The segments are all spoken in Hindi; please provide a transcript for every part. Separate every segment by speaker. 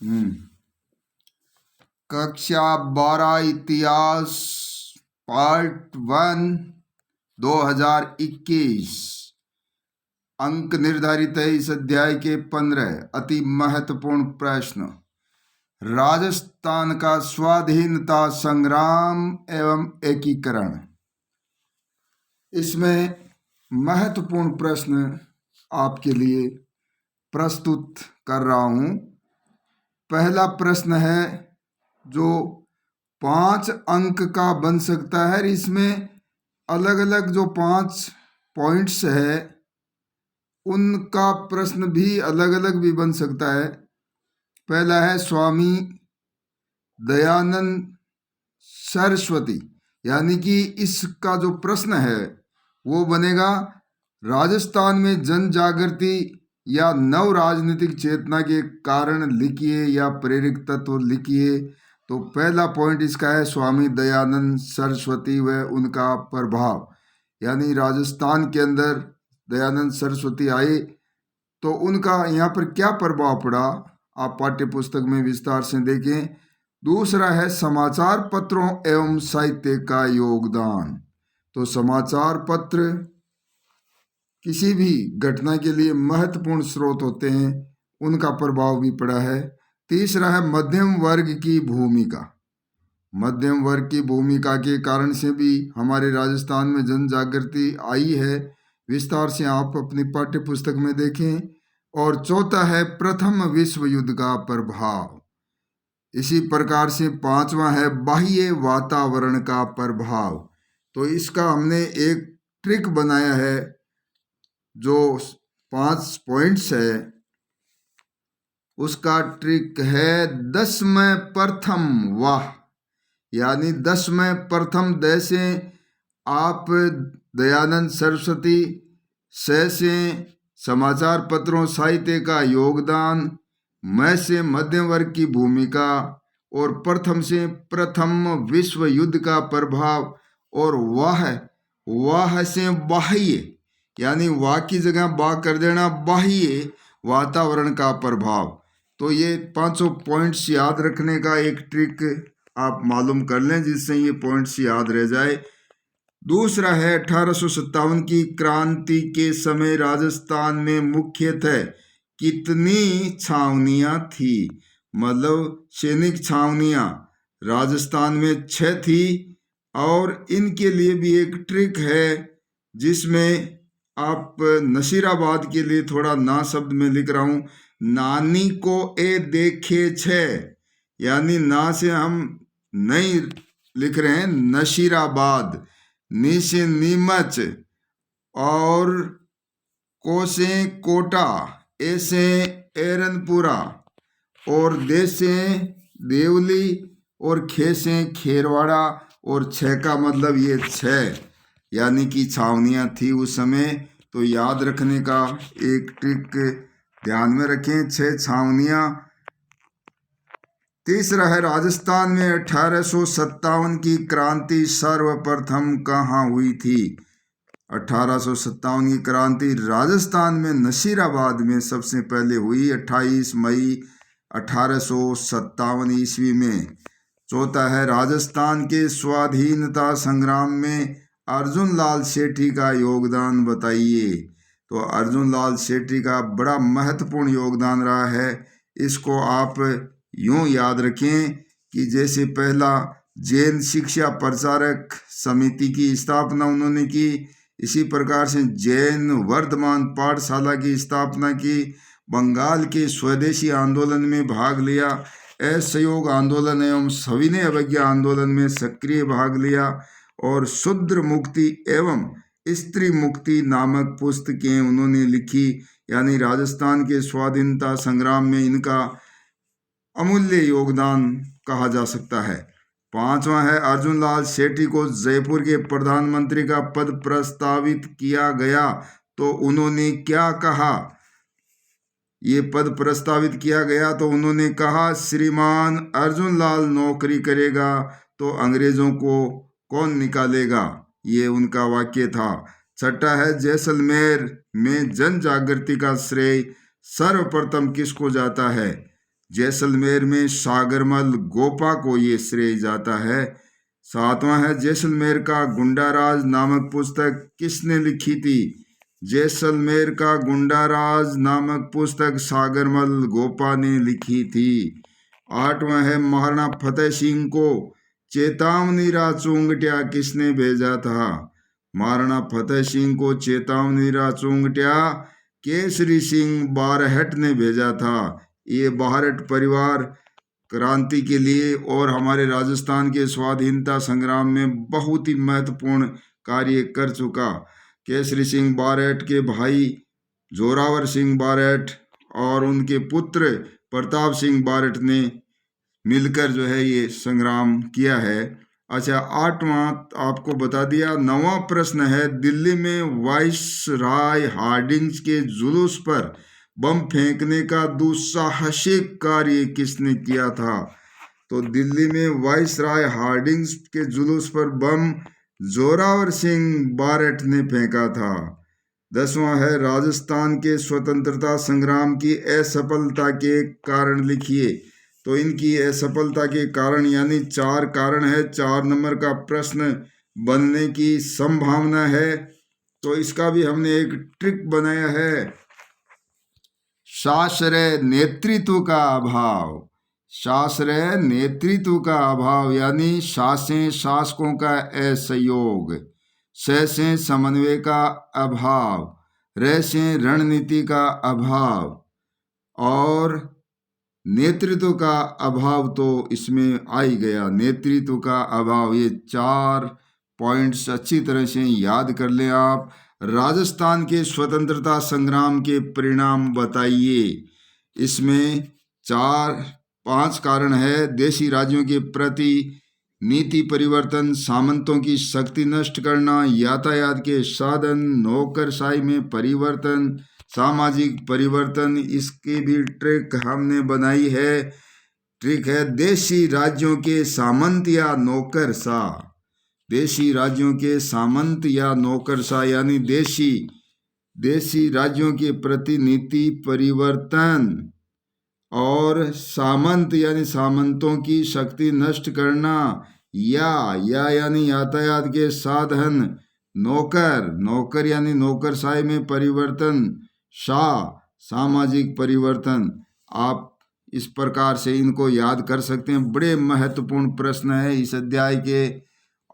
Speaker 1: हम्म कक्षा 12 इतिहास पार्ट 1 2021। अंक निर्धारित है इस अध्याय के 15। अति महत्वपूर्ण प्रश्न। राजस्थान का स्वाधीनता संग्राम एवं एकीकरण। इसमें महत्वपूर्ण प्रश्न आपके लिए प्रस्तुत कर रहा हूं। पहला प्रश्न है जो 5 अंक का बन सकता है। इसमें अलग अलग जो 5 पॉइंट्स है उनका प्रश्न भी अलग अलग भी बन सकता है। पहला है स्वामी दयानंद सरस्वती, यानी कि इसका जो प्रश्न है वो बनेगा राजस्थान में जन जागृति या नव राजनीतिक चेतना के कारण लिखिए या प्रेरक तत्व लिखिए। तो पहला पॉइंट इसका है स्वामी दयानंद सरस्वती व उनका प्रभाव, यानी राजस्थान के अंदर दयानंद सरस्वती आए तो उनका यहाँ पर क्या प्रभाव पड़ा, आप पाठ्य पुस्तक में विस्तार से देखें। दूसरा है समाचार पत्रों एवं साहित्य का योगदान। तो समाचार पत्र किसी भी घटना के लिए महत्वपूर्ण स्रोत होते हैं, उनका प्रभाव भी पड़ा है। तीसरा है मध्यम वर्ग की भूमिका। मध्यम वर्ग की भूमिका के कारण से भी हमारे राजस्थान में जन जागृति आई है, विस्तार से आप अपनी पाठ्य पुस्तक में देखें। और चौथा है प्रथम विश्व युद्ध का प्रभाव। इसी प्रकार से पांचवा है बाह्य वातावरण का प्रभाव। तो इसका हमने एक ट्रिक बनाया है, जो 5 पॉइंट्स है उसका ट्रिक है 10 में प्रथम वाह, यानी 10 में प्रथम द से आप दयानंद सरस्वती, से समाचार पत्रों साहित्य का योगदान, मैं से मध्यम वर्ग की भूमिका, और प्रथम से प्रथम विश्व युद्ध का प्रभाव, और वाह से बाह्य, यानी वाह की जगह बा कर देना, बाह्य वातावरण का प्रभाव। तो ये 5 पॉइंट्स याद रखने का एक ट्रिक आप मालूम कर लें जिससे ये पॉइंट्स याद रह जाए। दूसरा है 1857 की क्रांति के समय राजस्थान में मुख्यतः कितनी छावनियां थी, मतलब सैनिक छावनियां राजस्थान में 6 थी। और इनके लिए भी एक ट्रिक है जिसमें आप नसीराबाद के लिए थोड़ा ना शब्द में लिख रहा हूं, नानी को ए देखे 6, यानी ना से हम नहीं लिख रहे हैं, नसीराबाद, नी से नीमच, और को से कोटा, ए से एरनपुरा, और दे से देवली, और खे से खेरवाड़ा, और 6 का मतलब ये 6 यानी कि छावनियां थी उस समय। तो याद रखने का एक ट्रिक ध्यान में रखें, 6 छावनियां। तीसरा है राजस्थान में 1857 की क्रांति सर्वप्रथम कहाँ हुई थी। 1857 की क्रांति राजस्थान में नसीराबाद में सबसे पहले हुई 28 मई 1857 ईस्वी में। चौथा है राजस्थान के स्वाधीनता संग्राम में अर्जुन लाल सेठी का योगदान बताइए। तो अर्जुन लाल सेठी का बड़ा महत्वपूर्ण योगदान रहा है। इसको आप यूं याद रखें कि जैसे पहला जैन शिक्षा प्रचारक समिति की स्थापना उन्होंने की, इसी प्रकार से जैन वर्धमान पाठशाला की स्थापना की, बंगाल के स्वदेशी आंदोलन में भाग लिया, असहयोग आंदोलन एवं सविनय अवज्ञा आंदोलन में सक्रिय भाग लिया, और शूद्र मुक्ति एवं स्त्री मुक्ति नामक पुस्तकें उन्होंने लिखी। यानी राजस्थान के स्वाधीनता संग्राम में इनका अमूल्य योगदान कहा जा सकता है। पांचवा है अर्जुन लाल सेठी को जयपुर के प्रधानमंत्री का पद प्रस्तावित किया गया तो उन्होंने क्या कहा। ये पद प्रस्तावित किया गया तो उन्होंने कहा, श्रीमान अर्जुन लाल नौकरी करेगा तो अंग्रेजों को कौन निकालेगा, ये उनका वाक्य था। छठा है जैसलमेर में जन जागृति का श्रेय सर्वप्रथम किसको जाता है। जैसलमेर में सागरमल गोपा को ये श्रेय जाता है। 7वां है जैसलमेर का गुंडाराज नामक पुस्तक किसने लिखी थी? जैसलमेर का गुंडाराज नामक पुस्तक सागरमल गोपा ने लिखी थी। 8वां है महाराणा फतेह सिंह को चेतावनी रा चूंगटिया किसने भेजा था? महाराणा फतेह सिंह को चेतावनी रा चूंगटिया केसरी सिंह बारहट ने भेजा था। ये बारहट परिवार क्रांति के लिए और हमारे राजस्थान के स्वाधीनता संग्राम में बहुत ही महत्वपूर्ण कार्य कर चुका। केसरी सिंह बारहट के भाई जोरावर सिंह बारहट और उनके पुत्र प्रताप सिंह बारहट ने मिलकर जो है ये संग्राम किया है। अच्छा, 8वां आपको बता दिया। 9वां प्रश्न है दिल्ली में वाइसराय हार्डिंग्स के जुलूस पर बम फेंकने का दुस्साहसिक कार्य किसने किया था? तो दिल्ली में वाइसराय हार्डिंग्स के जुलूस पर बम जोरावर सिंह बारहट ने फेंका था। 10वां है राजस्थान के स्वतंत्रता संग्राम की असफलता के कारण लिखिए। तो इनकी असफलता के कारण यानी 4 कारण है। 4 नंबर का प्रश्न बनने की संभावना है। तो इसका भी हमने एक ट्रिक बनाया है। शास्त्रीय नेतृत्व का अभाव। शास्त्रीय नेतृत्व का अभाव यानी शासकों का असहयोग। से समन्वय का अभाव। से रणनीति का अभाव और नेतृत्व का अभाव तो इसमें आ ही गया। नेतृत्व का अभाव, ये 4 पॉइंट्स अच्छी तरह से याद कर लें आप। राजस्थान के स्वतंत्रता संग्राम के परिणाम बताइए। इसमें 5 कारण है। देशी राज्यों के प्रति नीति परिवर्तन, सामंतों की शक्ति नष्ट करना, यातायात के साधन, नौकरशाही में परिवर्तन, सामाजिक परिवर्तन। इसकी भी ट्रिक हमने बनाई है। ट्रिक है देशी राज्यों के सामंत या नौकरशाह। देशी राज्यों के सामंत या नौकरशाह यानी देशी राज्यों के प्रति नीति परिवर्तन और सामंत यानी सामंतों की शक्ति नष्ट करना, या यानी यातायात के साधन, नौकर यानी नौकरशाही में परिवर्तन, सामाजिक परिवर्तन। आप इस प्रकार से इनको याद कर सकते हैं। बड़े महत्वपूर्ण प्रश्न है इस अध्याय के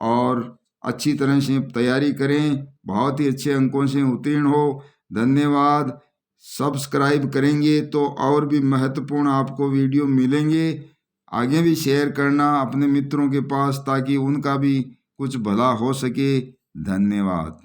Speaker 1: और अच्छी तरह से तैयारी करें, बहुत ही अच्छे अंकों से उत्तीर्ण हो। धन्यवाद। सब्सक्राइब करेंगे तो और भी महत्वपूर्ण आपको वीडियो मिलेंगे। आगे भी शेयर करना अपने मित्रों के पास ताकि उनका भी कुछ भला हो सके। धन्यवाद।